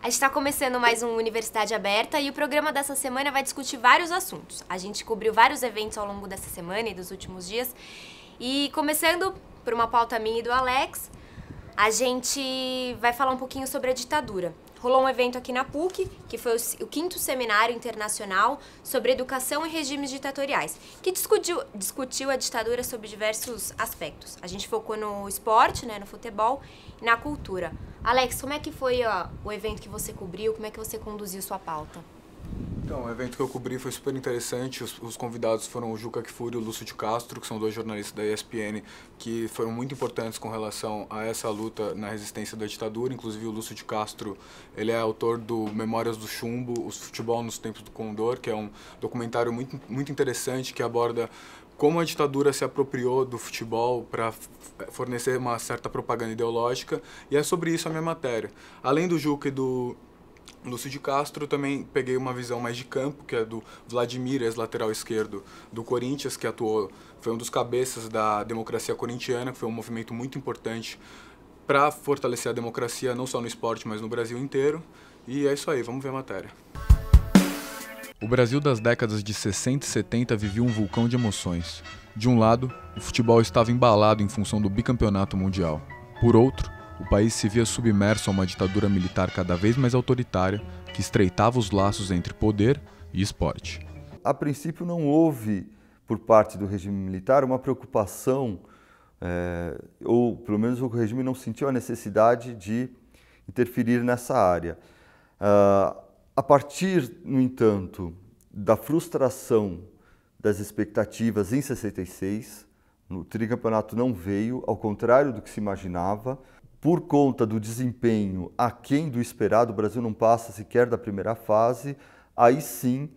A gente está começando mais um Universidade Aberta e o programa dessa semana vai discutir vários assuntos. A gente cobriu vários eventos ao longo dessa semana e dos últimos dias. E começando por uma pauta minha e do Alex, a gente vai falar um pouquinho sobre a ditadura. Rolou um evento aqui na PUC, que foi o 5º Seminário Internacional sobre Educação e Regimes Ditatoriais, que discutiu a ditadura sob diversos aspectos. A gente focou no esporte, no futebol e na cultura. Alex, como é que foi o evento que você cobriu? Como é que você conduziu sua pauta? Então, o evento que eu cobri foi super interessante. Os convidados foram o Juca Kfouri e o Lúcio de Castro, que são dois jornalistas da ESPN, que foram muito importantes com relação a essa luta na resistência da ditadura. Inclusive, o Lúcio de Castro, ele é autor do Memórias do Chumbo, o Futebol nos Tempos do Condor, que é um documentário muito interessante que aborda como a ditadura se apropriou do futebol para fornecer uma certa propaganda ideológica, e é sobre isso a minha matéria. Além do Juca e do Lúcio de Castro, eu também peguei uma visão mais de campo, que é do Vladimir, ex-lateral esquerdo do Corinthians, que foi um dos cabeças da democracia corintiana, que foi um movimento muito importante para fortalecer a democracia, não só no esporte, mas no Brasil inteiro. E é isso aí, vamos ver a matéria. O Brasil das décadas de 60 e 70 vivia um vulcão de emoções. De um lado, o futebol estava embalado em função do bicampeonato mundial. Por outro, o país se via submerso a uma ditadura militar cada vez mais autoritária, que estreitava os laços entre poder e esporte. A princípio não houve, por parte do regime militar, uma preocupação, ou pelo menos o regime não sentiu a necessidade de interferir nessa área. A partir, no entanto, da frustração das expectativas em 66, o tricampeonato não veio, ao contrário do que se imaginava. Por conta do desempenho aquém do esperado, o Brasil não passa sequer da primeira fase, aí sim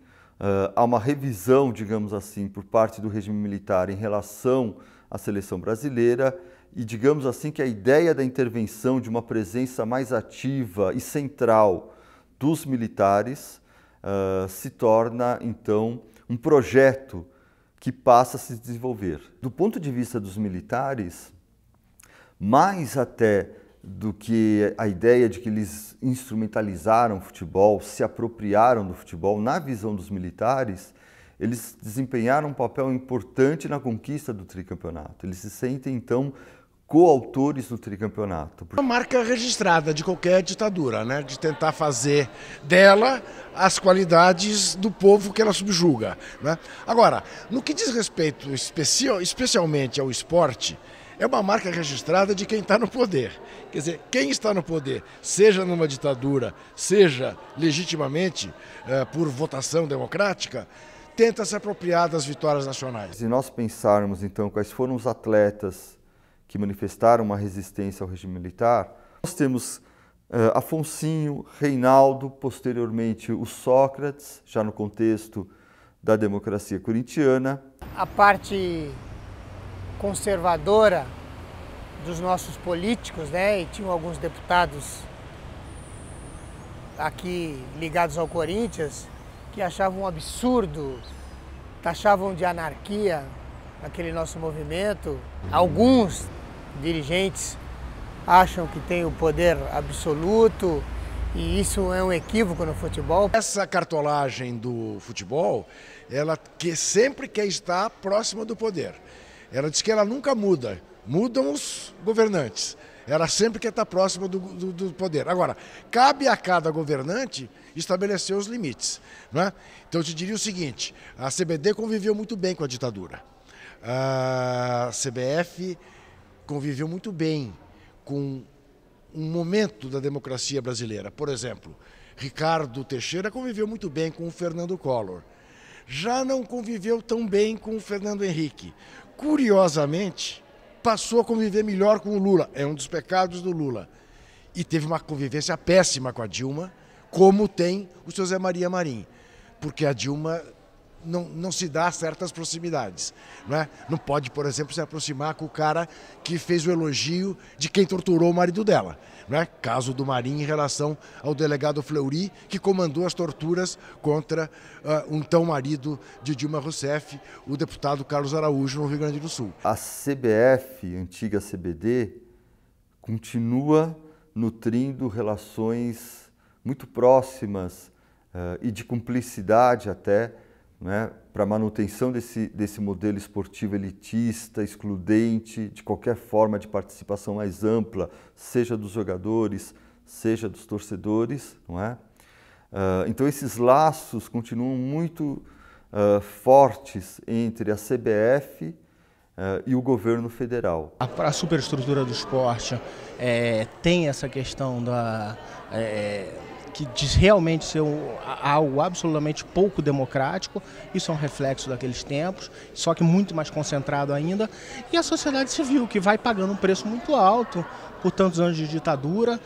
há uma revisão, digamos assim, por parte do regime militar em relação à seleção brasileira e, digamos assim, que a ideia da intervenção, de uma presença mais ativa e central dos militares, se torna, então, um projeto que passa a se desenvolver. Do ponto de vista dos militares, mais até do que a ideia de que eles instrumentalizaram o futebol, se apropriaram do futebol, na visão dos militares, eles desempenharam um papel importante na conquista do tricampeonato. Eles se sentem, então, coautores do tricampeonato. Uma marca registrada de qualquer ditadura, de tentar fazer dela as qualidades do povo que ela subjuga. Agora, no que diz respeito especialmente ao esporte, é uma marca registrada de quem está no poder. Quer dizer, quem está no poder, seja numa ditadura, seja legitimamente por votação democrática, tenta se apropriar das vitórias nacionais. Se nós pensarmos, então, quais foram os atletas que manifestaram uma resistência ao regime militar, nós temos Afonsinho, Reinaldo, posteriormente o Sócrates, já no contexto da democracia corintiana. A parte conservadora dos nossos políticos, e tinham alguns deputados aqui ligados ao Corinthians que achavam um absurdo, taxavam de anarquia aquele nosso movimento. Alguns dirigentes acham que tem o poder absoluto e isso é um equívoco no futebol. Essa cartolagem do futebol, ela sempre quer estar próxima do poder. Ela diz que ela nunca muda, mudam os governantes. Ela sempre quer estar próxima do poder. Agora, cabe a cada governante estabelecer os limites. Então eu te diria o seguinte, a CBD conviveu muito bem com a ditadura. A CBF conviveu muito bem com um momento da democracia brasileira. Por exemplo, Ricardo Teixeira conviveu muito bem com o Fernando Collor. Já não conviveu tão bem com o Fernando Henrique. Curiosamente, passou a conviver melhor com o Lula. É um dos pecados do Lula. E teve uma convivência péssima com a Dilma, como tem o seu Zé Maria Marim. Porque a Dilma não se dá certas proximidades. Não pode, por exemplo, se aproximar com o cara que fez o elogio de quem torturou o marido dela. Caso do Marim em relação ao delegado Fleury, que comandou as torturas contra o então marido de Dilma Rousseff, o deputado Carlos Araújo, no Rio Grande do Sul. A CBF, antiga CBD, continua nutrindo relações muito próximas e de cumplicidade até, né, para a manutenção desse modelo esportivo elitista, excludente, de qualquer forma de participação mais ampla, seja dos jogadores, seja dos torcedores, não é? Então esses laços continuam muito fortes entre a CBF e o governo federal. A superestrutura do esporte tem essa questão de realmente ser algo absolutamente pouco democrático. Isso é um reflexo daqueles tempos, só que muito mais concentrado ainda. E a sociedade civil, que vai pagando um preço muito alto por tantos anos de ditadura,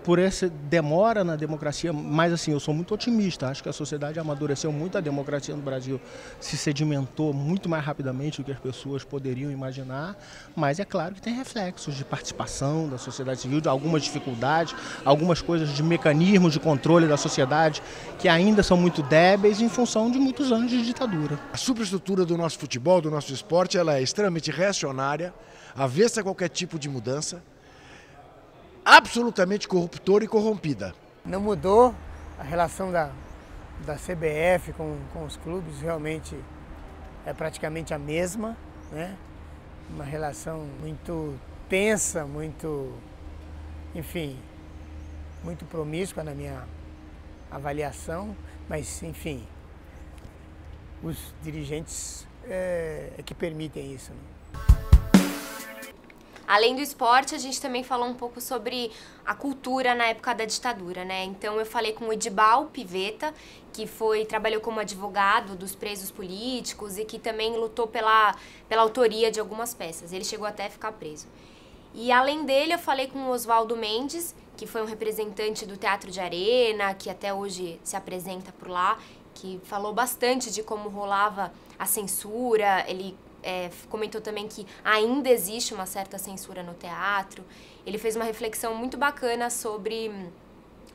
por essa demora na democracia. Mas assim, eu sou muito otimista, acho que a sociedade amadureceu muito, a democracia no Brasil se sedimentou muito mais rapidamente do que as pessoas poderiam imaginar, mas é claro que tem reflexos de participação da sociedade civil, de algumas dificuldades, algumas coisas de mecanismos de controle da sociedade que ainda são muito débeis em função de muitos anos de ditadura. A superestrutura do nosso futebol, do nosso esporte, ela é extremamente reacionária, avessa a qualquer tipo de mudança, absolutamente corruptora e corrompida. Não mudou a relação da CBF com os clubes, realmente é praticamente a mesma, né? Uma relação muito tensa, muito, enfim, muito promíscua na minha avaliação, mas enfim, os dirigentes é que permitem isso, né? Além do esporte, a gente também falou um pouco sobre a cultura na época da ditadura, né? Então eu falei com o Edibal Pivetta, que trabalhou como advogado dos presos políticos e que também lutou pela autoria de algumas peças. Ele chegou até a ficar preso. E além dele, eu falei com o Oswaldo Mendes, que foi um representante do Teatro de Arena, que até hoje se apresenta por lá, que falou bastante de como rolava a censura. Ele comentou também que ainda existe uma certa censura no teatro. Ele fez uma reflexão muito bacana sobre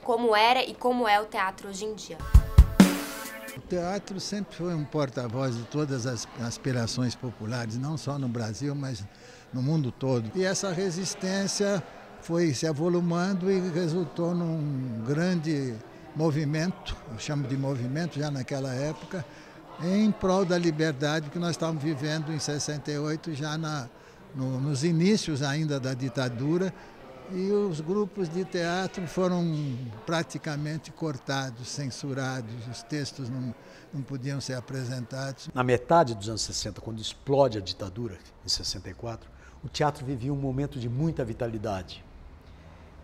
como era e como é o teatro hoje em dia. O teatro sempre foi um porta-voz de todas as aspirações populares, não só no Brasil, mas no mundo todo. E essa resistência foi se avolumando e resultou num grande movimento, eu chamo de movimento já naquela época, em prol da liberdade que nós estávamos vivendo em 68, já nos inícios ainda da ditadura, e os grupos de teatro foram praticamente cortados, censurados, os textos não podiam ser apresentados. Na metade dos anos 60, quando explode a ditadura, em 64, o teatro vivia um momento de muita vitalidade,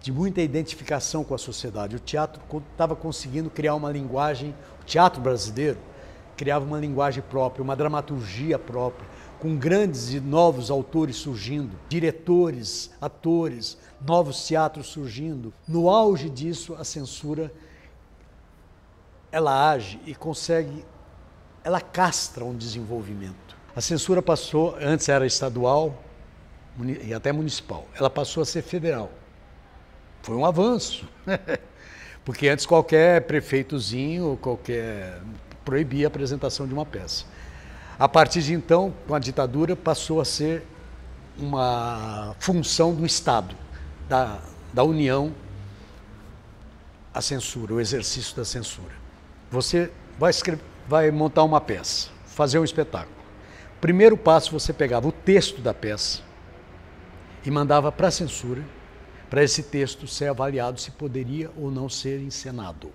de muita identificação com a sociedade. O teatro estava conseguindo criar uma linguagem, o teatro brasileiro criava uma linguagem própria, uma dramaturgia própria, com grandes e novos autores surgindo, diretores, atores, novos teatros surgindo. No auge disso, a censura, ela age e consegue, ela castra um desenvolvimento. A censura passou, antes era estadual e até municipal, ela passou a ser federal. Foi um avanço, porque antes qualquer prefeitozinho, proibia a apresentação de uma peça. A partir de então, com a ditadura, passou a ser uma função do Estado, da União, a censura, o exercício da censura. Você vai montar uma peça, fazer um espetáculo. Primeiro passo, você pegava o texto da peça e mandava para a censura, para esse texto ser avaliado se poderia ou não ser encenado.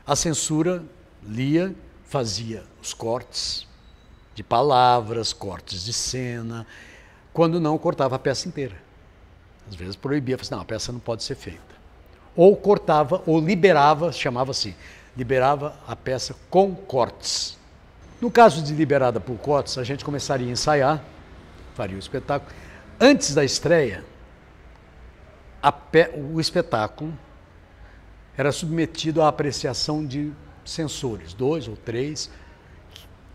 A censura lia, fazia os cortes de palavras, cortes de cena, quando não, cortava a peça inteira. Às vezes proibia, falava assim, não, a peça não pode ser feita. Ou cortava, ou liberava, chamava assim, liberava a peça com cortes. No caso de liberada por cortes, a gente começaria a ensaiar, faria o espetáculo. Antes da estreia, o espetáculo era submetido à apreciação de censores, 2 ou 3,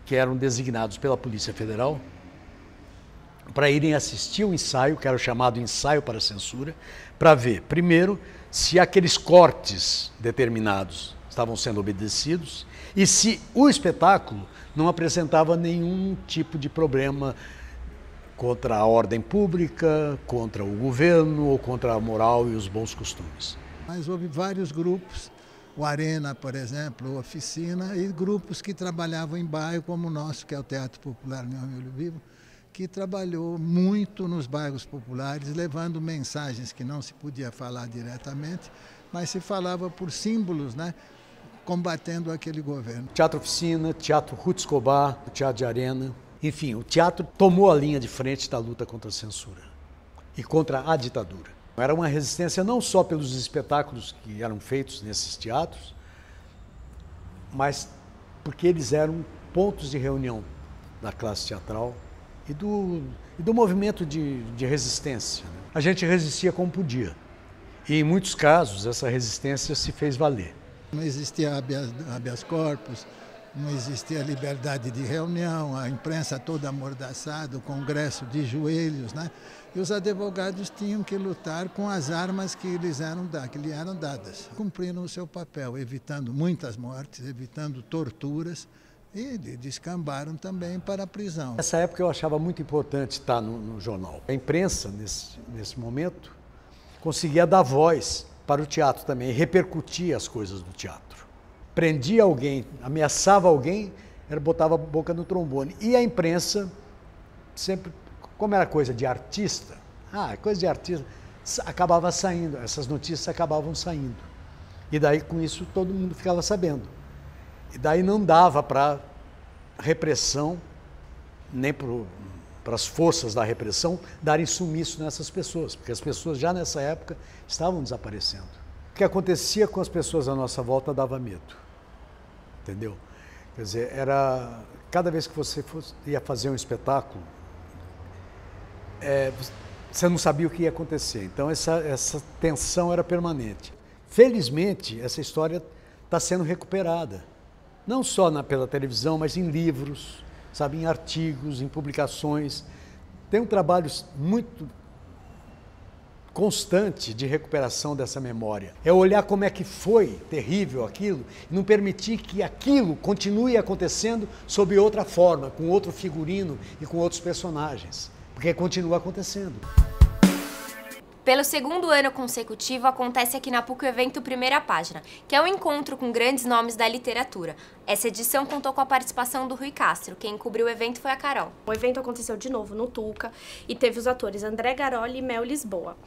que eram designados pela Polícia Federal, para irem assistir o ensaio, que era o chamado ensaio para censura, para ver, primeiro, se aqueles cortes determinados estavam sendo obedecidos e se o espetáculo não apresentava nenhum tipo de problema contra a ordem pública, contra o governo ou contra a moral e os bons costumes. Mas houve vários grupos, o Arena, por exemplo, o Oficina, e grupos que trabalhavam em bairro, como o nosso, que é o Teatro Popular Meu Amigo Vivo, que trabalhou muito nos bairros populares, levando mensagens que não se podia falar diretamente, mas se falava por símbolos, né, combatendo aquele governo. Teatro Oficina, Teatro Ruth Escobar, o Teatro de Arena. Enfim, o teatro tomou a linha de frente da luta contra a censura e contra a ditadura. Era uma resistência não só pelos espetáculos que eram feitos nesses teatros, mas porque eles eram pontos de reunião da classe teatral e do movimento de resistência. A gente resistia como podia. E, em muitos casos, essa resistência se fez valer. Não existia habeas corpus, não existia liberdade de reunião, a imprensa toda amordaçada, o Congresso de joelhos, né? E os advogados tinham que lutar com as armas que lhes eram dadas. Cumpriram o seu papel, evitando muitas mortes, evitando torturas, e descambaram também para a prisão. Nessa época eu achava muito importante estar no jornal. A imprensa, nesse momento, conseguia dar voz para o teatro também, repercutir as coisas do teatro. Prendia alguém, ameaçava alguém, botava a boca no trombone. E a imprensa, sempre, como era coisa de artista, acabava saindo, essas notícias acabavam saindo. E daí, com isso, todo mundo ficava sabendo. E daí não dava para repressão, nem para as forças da repressão, darem sumiço nessas pessoas, porque as pessoas já nessa época estavam desaparecendo. O que acontecia com as pessoas à nossa volta dava medo, entendeu? Quer dizer, cada vez que você ia fazer um espetáculo, você não sabia o que ia acontecer, então essa tensão era permanente. Felizmente, essa história está sendo recuperada. Não só pela televisão, mas em livros, sabe, em artigos, em publicações. Tem um trabalho muito constante de recuperação dessa memória. É olhar como é que foi terrível aquilo e não permitir que aquilo continue acontecendo sob outra forma, com outro figurino e com outros personagens, porque continua acontecendo. Pelo segundo ano consecutivo, acontece aqui na PUC o evento Primeira Página, que é um encontro com grandes nomes da literatura. Essa edição contou com a participação do Rui Castro. Quem cobriu o evento foi a Carol. O evento aconteceu de novo no Tuca e teve os atores André Garoli e Mel Lisboa.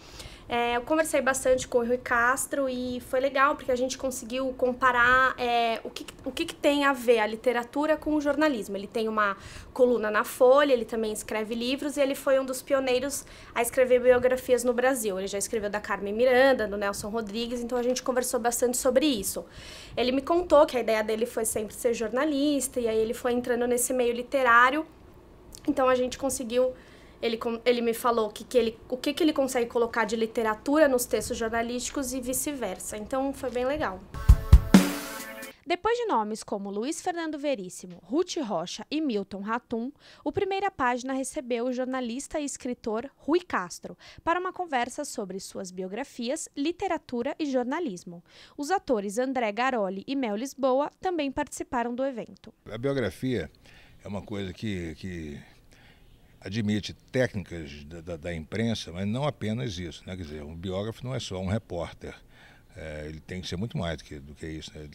Eu conversei bastante com o Rui Castro e foi legal porque a gente conseguiu comparar o que tem a ver a literatura com o jornalismo. Ele tem uma coluna na Folha, ele também escreve livros e ele foi um dos pioneiros a escrever biografias no Brasil. Ele já escreveu da Carmen Miranda, do Nelson Rodrigues, então a gente conversou bastante sobre isso. Ele me contou que a ideia dele foi sempre ser jornalista e aí ele foi entrando nesse meio literário, então a gente conseguiu... Ele me falou o que ele consegue colocar de literatura nos textos jornalísticos e vice-versa. Então, foi bem legal. Depois de nomes como Luiz Fernando Veríssimo, Ruth Rocha e Milton Ratum, o Primeira Página recebeu o jornalista e escritor Rui Castro para uma conversa sobre suas biografias, literatura e jornalismo. Os atores André Garoli e Mel Lisboa também participaram do evento. A biografia é uma coisa que admite técnicas da imprensa, mas não apenas isso, né? Quer dizer, um biógrafo não é só um repórter, ele tem que ser muito mais do que isso, né?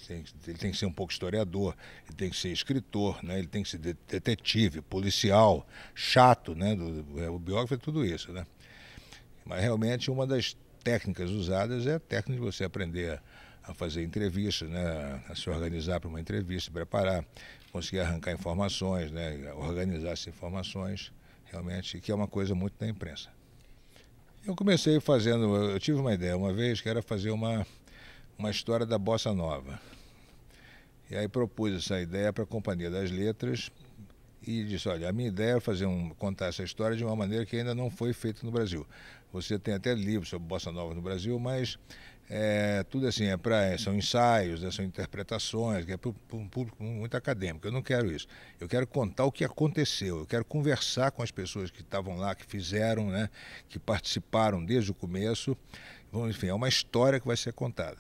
Ele tem que ser um pouco historiador, ele tem que ser escritor, né? Ele tem que ser detetive, policial, chato, né? O biógrafo é tudo isso, né? Mas realmente uma das técnicas usadas é a técnica de você aprender a fazer entrevistas, né? A se organizar para uma entrevista, preparar, conseguir arrancar informações, né? Organizar essas informações, realmente, que é uma coisa muito da imprensa. Eu comecei eu tive uma ideia uma vez que era fazer uma história da Bossa Nova. E aí propus essa ideia para a Companhia das Letras e disse, olha, a minha ideia é contar essa história de uma maneira que ainda não foi feita no Brasil. Você tem até livros sobre Bossa Nova no Brasil, mas tudo assim, são ensaios, são interpretações, que é para um público muito acadêmico. Eu não quero isso. Eu quero contar o que aconteceu, eu quero conversar com as pessoas que estavam lá, que fizeram, né, que participaram desde o começo. Enfim, é uma história que vai ser contada.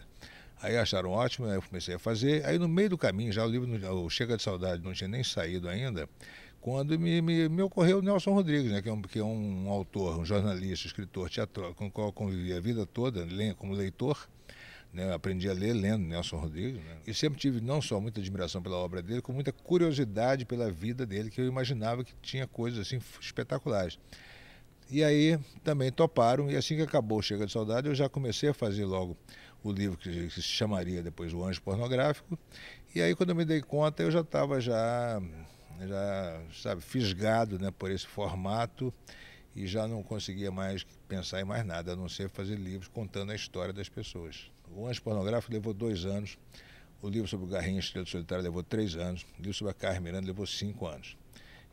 Aí acharam ótimo, eu comecei a fazer. Aí no meio do caminho, já o livro, o Chega de Saudade, não tinha nem saído ainda, quando me ocorreu o Nelson Rodrigues, né, que é um autor, um jornalista, escritor, teatral, com o qual eu convivi a vida toda, como leitor, né? Aprendi a ler lendo Nelson Rodrigues, né? E sempre tive não só muita admiração pela obra dele, como muita curiosidade pela vida dele, que eu imaginava que tinha coisas assim espetaculares. E aí também toparam, e assim que acabou Chega de Saudade, eu já comecei a fazer logo o livro que se chamaria depois O Anjo Pornográfico. E aí, quando eu me dei conta, eu já estava sabe, fisgado, né, por esse formato, e já não conseguia mais pensar em mais nada, a não ser fazer livros contando a história das pessoas. O Anjo Pornográfico levou 2 anos, o livro sobre o Garrincha Estrela Solitária levou 3 anos, o livro sobre a Carmen Miranda levou 5 anos.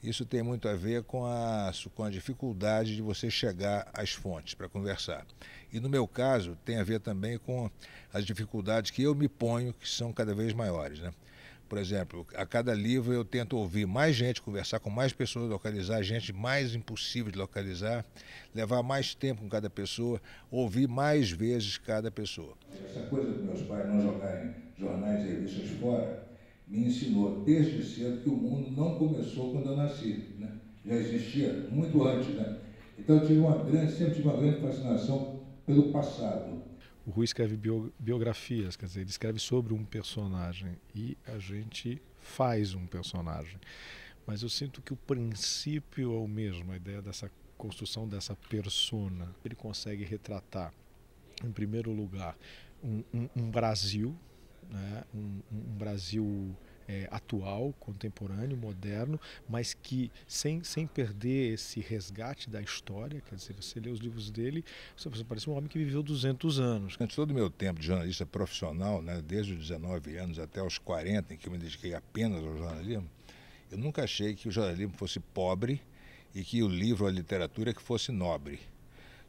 Isso tem muito a ver com a dificuldade de você chegar às fontes para conversar. E no meu caso, tem a ver também com as dificuldades que eu me ponho, que são cada vez maiores, né? Por exemplo, a cada livro eu tento ouvir mais gente, conversar com mais pessoas, localizar gente mais impossível de localizar, levar mais tempo com cada pessoa, ouvir mais vezes cada pessoa. Essa coisa dos meus pais não jogarem jornais e revistas fora me ensinou desde cedo que o mundo não começou quando eu nasci, né? Já existia muito antes, né? Então eu sempre tive uma grande fascinação pelo passado. O Rui escreve biografias, quer dizer, ele escreve sobre um personagem e a gente faz um personagem. Mas eu sinto que o princípio é o mesmo, a ideia dessa construção dessa persona. Ele consegue retratar, em primeiro lugar, um Brasil, né? um Brasil atual, contemporâneo, moderno, mas que sem perder esse resgate da história. Quer dizer, você lê os livros dele, você parece um homem que viveu 200 anos. Antes todo o meu tempo de jornalista profissional, né, desde os 19 anos até os 40, em que eu me dediquei apenas ao jornalismo, eu nunca achei que o jornalismo fosse pobre e que o livro, a literatura, que fosse nobre.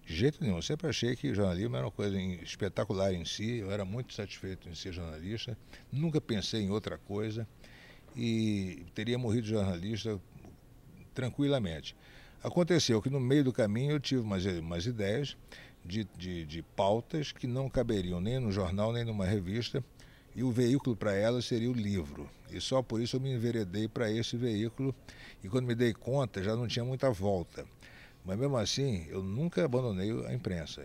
De jeito nenhum. Eu sempre achei que o jornalismo era uma coisa espetacular em si, eu era muito satisfeito em ser jornalista, nunca pensei em outra coisa e teria morrido jornalista tranquilamente. Aconteceu que no meio do caminho eu tive umas ideias de pautas que não caberiam nem no jornal nem numa revista, e o veículo para elas seria o livro. E só por isso eu me enveredei para esse veículo, e quando me dei conta já não tinha muita volta. Mas mesmo assim, eu nunca abandonei a imprensa.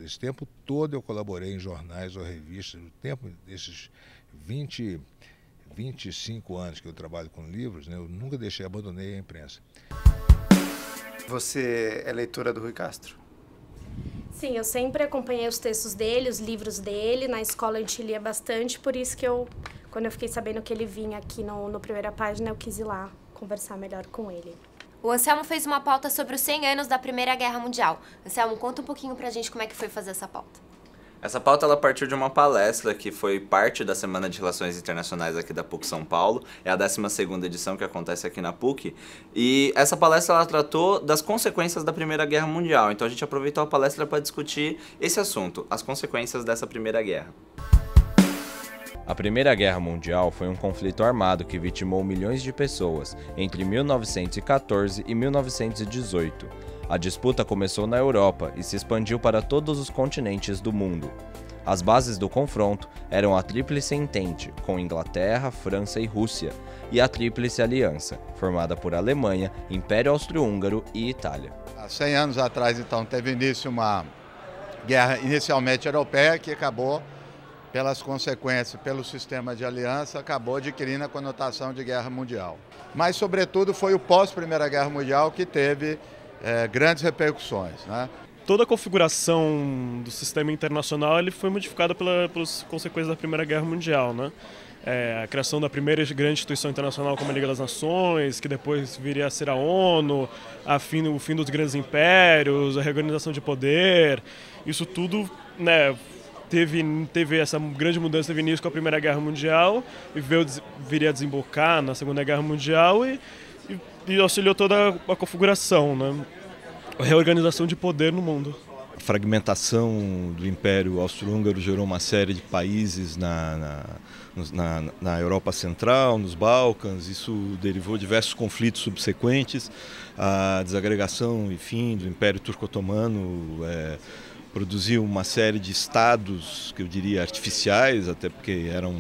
Esse tempo todo eu colaborei em jornais ou revistas. O tempo desses 25 anos que eu trabalho com livros, né, eu nunca abandonei a imprensa. Você é leitora do Rui Castro? Sim, eu sempre acompanhei os textos dele, os livros dele. Na escola a gente lia bastante, por isso que quando eu fiquei sabendo que ele vinha aqui no Primeira Página, eu quis ir lá conversar melhor com ele. O Anselmo fez uma pauta sobre os 100 anos da Primeira Guerra Mundial. Anselmo, conta um pouquinho pra gente como é que foi fazer essa pauta. Essa pauta ela partiu de uma palestra que foi parte da Semana de Relações Internacionais aqui da PUC São Paulo. É a 12ª edição que acontece aqui na PUC. E essa palestra ela tratou das consequências da Primeira Guerra Mundial. Então a gente aproveitou a palestra para discutir esse assunto, as consequências dessa Primeira Guerra. A Primeira Guerra Mundial foi um conflito armado que vitimou milhões de pessoas entre 1914 e 1918. A disputa começou na Europa e se expandiu para todos os continentes do mundo. As bases do confronto eram a Tríplice Entente, com Inglaterra, França e Rússia, e a Tríplice Aliança, formada por Alemanha, Império Austro-Húngaro e Itália. Há 100 anos atrás, então, teve início uma guerra inicialmente europeia que acabou, pelas consequências, pelo sistema de aliança, acabou adquirindo a conotação de guerra mundial. Mas, sobretudo, foi o pós-Primeira Guerra Mundial que teve grandes repercussões, né? Toda a configuração do sistema internacional ele foi modificada pelas consequências da Primeira Guerra Mundial, né? A criação da primeira grande instituição internacional como a Liga das Nações, que depois viria a ser a ONU, o fim dos grandes impérios, a reorganização de poder, isso tudo, né, teve essa grande mudança, teve início com a Primeira Guerra Mundial e viria a desembocar na Segunda Guerra Mundial e auxiliou toda a configuração, né? A reorganização de poder no mundo. A fragmentação do Império Austro-Húngaro gerou uma série de países na Europa Central, nos Balcãs. Isso derivou de diversos conflitos subsequentes. A desagregação, enfim, do Império Turco-Otomano produziu uma série de estados, que eu diria artificiais, até porque eram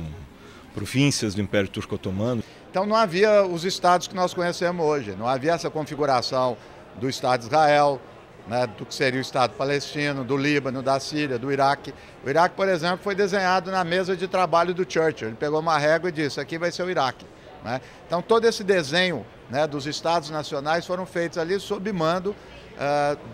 províncias do Império Turco-Otomano. Então não havia os estados que nós conhecemos hoje, não havia essa configuração do Estado de Israel, né, do que seria o Estado palestino, do Líbano, da Síria, do Iraque. O Iraque, por exemplo, foi desenhado na mesa de trabalho do Churchill. Ele pegou uma régua e disse, aqui vai ser o Iraque. Né? Então, todo esse desenho, né, dos Estados nacionais foram feitos ali sob mando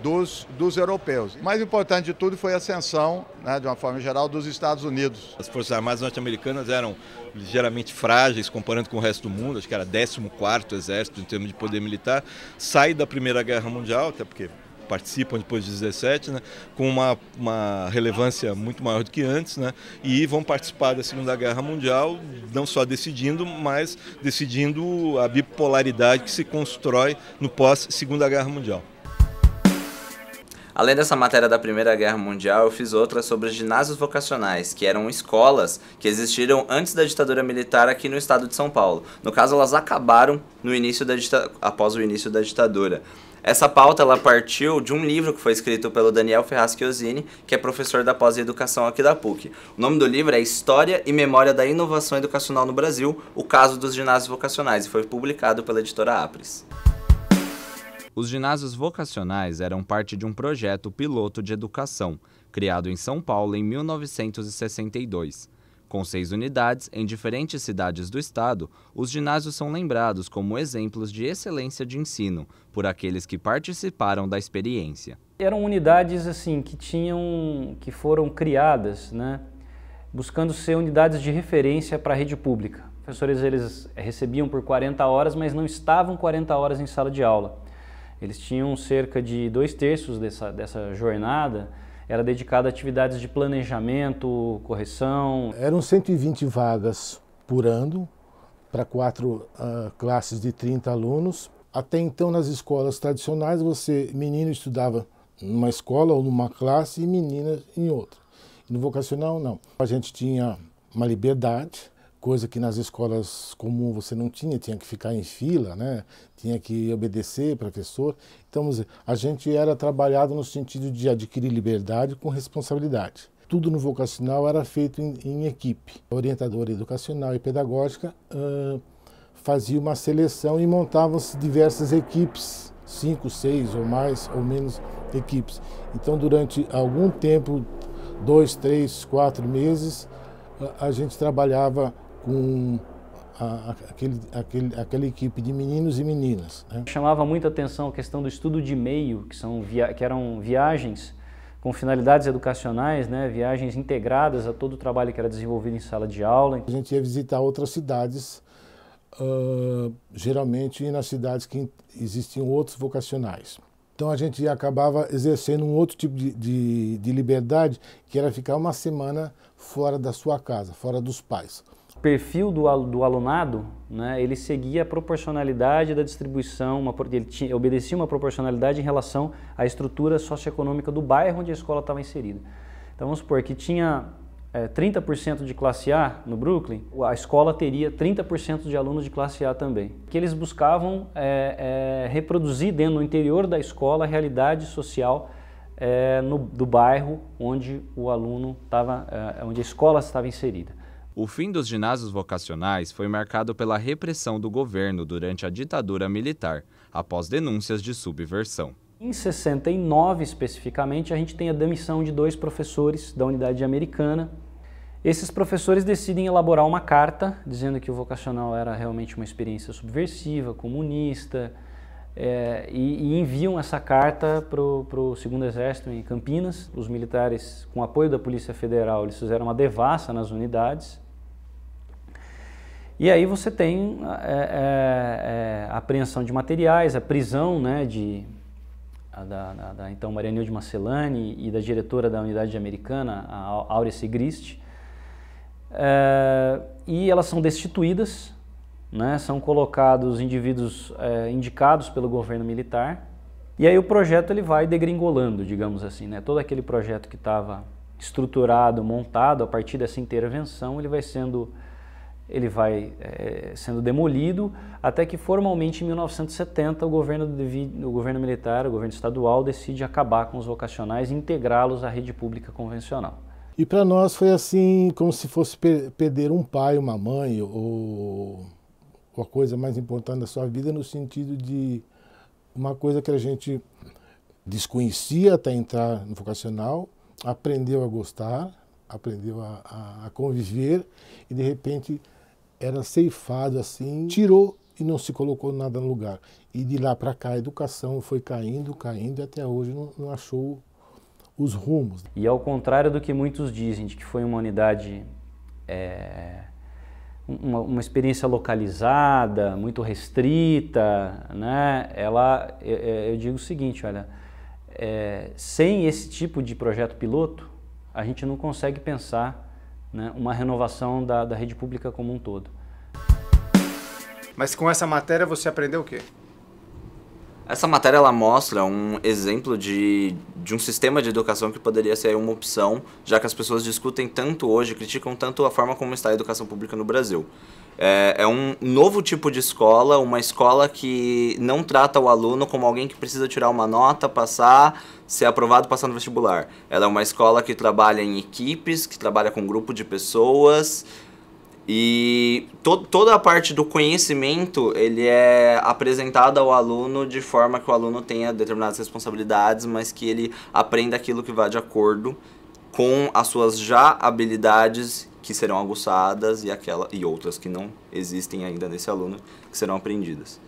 dos europeus. O mais importante de tudo foi a ascensão, né, de uma forma geral, dos Estados Unidos. As Forças Armadas norte-americanas eram ligeiramente frágeis comparando com o resto do mundo, acho que era 14º exército em termos de poder militar, sai da Primeira Guerra Mundial, até porque participam depois de 17, né, com uma relevância muito maior do que antes, né, e vão participar da Segunda Guerra Mundial, não só decidindo, mas decidindo a bipolaridade que se constrói no pós-Segunda Guerra Mundial. Além dessa matéria da Primeira Guerra Mundial, eu fiz outra sobre os ginásios vocacionais, que eram escolas que existiram antes da ditadura militar aqui no estado de São Paulo. No caso, elas acabaram após o início da ditadura. Essa pauta ela partiu de um livro que foi escrito pelo Daniel Ferraz Chiosini, que é professor da pós-educação aqui da PUC. O nome do livro é História e Memória da Inovação Educacional no Brasil, o caso dos ginásios vocacionais, e foi publicado pela editora Apres. Os ginásios vocacionais eram parte de um projeto piloto de educação, criado em São Paulo em 1962. Com 6 unidades em diferentes cidades do estado, os ginásios são lembrados como exemplos de excelência de ensino por aqueles que participaram da experiência. Eram unidades assim que foram criadas, né, buscando ser unidades de referência para a rede pública. Os professores eles recebiam por 40 horas, mas não estavam 40 horas em sala de aula. Eles tinham cerca de 2/3 dessa jornada era dedicada a atividades de planejamento, correção. Eram 120 vagas por ano para 4 classes de 30 alunos. Até então, nas escolas tradicionais, menino estudava numa escola ou numa classe e menina em outra. No vocacional, não. A gente tinha uma liberdade, coisa que nas escolas comuns você não tinha que ficar em fila, né? Tinha que obedecer professor. Então, a gente era trabalhado no sentido de adquirir liberdade com responsabilidade. Tudo no vocacional era feito em equipe. A orientadora educacional e pedagógica fazia uma seleção e montavam-se diversas equipes, 5, 6 ou mais ou menos equipes. Então, durante algum tempo, 2, 3, 4 meses, a gente trabalhava com aquela equipe de meninos e meninas. Né? Chamava muita atenção a questão do estudo de meio, que eram viagens com finalidades educacionais, né? Viagens integradas a todo o trabalho que era desenvolvido em sala de aula. A gente ia visitar outras cidades, geralmente nas cidades que existiam outros vocacionais. Então a gente acabava exercendo um outro tipo de liberdade, que era ficar uma semana fora da sua casa, fora dos pais. O perfil do alunado, né, ele seguia a proporcionalidade da distribuição, ele obedecia uma proporcionalidade em relação à estrutura socioeconômica do bairro onde a escola estava inserida. Então vamos supor que tinha 30% de classe A no Brooklyn, a escola teria 30% de alunos de classe A também. Que eles buscavam reproduzir dentro do interior da escola a realidade social do bairro onde o aluno estava, onde a escola estava inserida. O fim dos ginásios vocacionais foi marcado pela repressão do governo durante a ditadura militar, após denúncias de subversão. Em 69, especificamente, a gente tem a demissão de 2 professores da unidade americana. Esses professores decidem elaborar uma carta dizendo que o vocacional era realmente uma experiência subversiva, comunista, e enviam essa carta para o 2º Exército em Campinas. Os militares, com apoio da Polícia Federal, eles fizeram uma devassa nas unidades. E aí você tem a apreensão de materiais, a prisão, né, da então Maria Nilde Marcelani e da diretora da unidade americana, a Áurea Sigrist. E elas são destituídas, né, são colocados indivíduos indicados pelo governo militar. E aí o projeto ele vai degringolando, digamos assim, né? Todo aquele projeto que estava estruturado, montado a partir dessa intervenção, ele vai sendo demolido, até que formalmente em 1970 o governo militar, o governo estadual, decide acabar com os vocacionais e integrá-los à rede pública convencional. E para nós foi assim, como se fosse perder um pai, uma mãe, ou a coisa mais importante da sua vida, no sentido de uma coisa que a gente desconhecia até entrar no vocacional, aprendeu a gostar, aprendeu a conviver e de repente era ceifado assim, tirou e não se colocou nada no lugar. E de lá para cá a educação foi caindo e até hoje não achou os rumos. E ao contrário do que muitos dizem, de que foi uma unidade, uma experiência localizada, muito restrita, né? Eu digo o seguinte, olha, sem esse tipo de projeto piloto, a gente não consegue pensar, né, uma renovação da rede pública como um todo. Mas com essa matéria você aprendeu o quê? Essa matéria ela mostra um exemplo de um sistema de educação que poderia ser uma opção, já que as pessoas discutem tanto hoje, criticam tanto a forma como está a educação pública no Brasil. É um novo tipo de escola, uma escola que não trata o aluno como alguém que precisa tirar uma nota, passar, ser aprovado, passar no vestibular. Ela é uma escola que trabalha em equipes, que trabalha com um grupo de pessoas. E toda a parte do conhecimento, ele é apresentado ao aluno de forma que o aluno tenha determinadas responsabilidades, mas que ele aprenda aquilo que vai de acordo com as suas já habilidades que serão aguçadas e outras que não existem ainda nesse aluno, que serão aprendidas.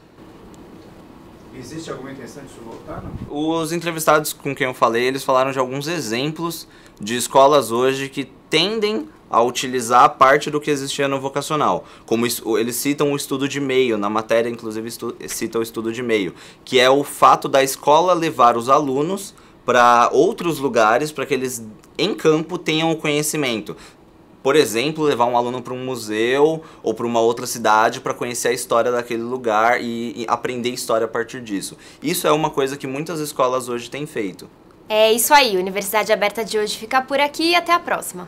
Existe alguma intenção disso voltar, não? Os entrevistados com quem eu falei, eles falaram de alguns exemplos de escolas hoje que tendem a utilizar parte do que existia no vocacional. Como eles citam o estudo de meio, na matéria inclusive cita o estudo de meio, que é o fato da escola levar os alunos para outros lugares para que eles em campo tenham o conhecimento. Por exemplo, levar um aluno para um museu ou para uma outra cidade para conhecer a história daquele lugar e aprender história a partir disso. Isso é uma coisa que muitas escolas hoje têm feito. É isso aí, Universidade Aberta de hoje fica por aqui e até a próxima.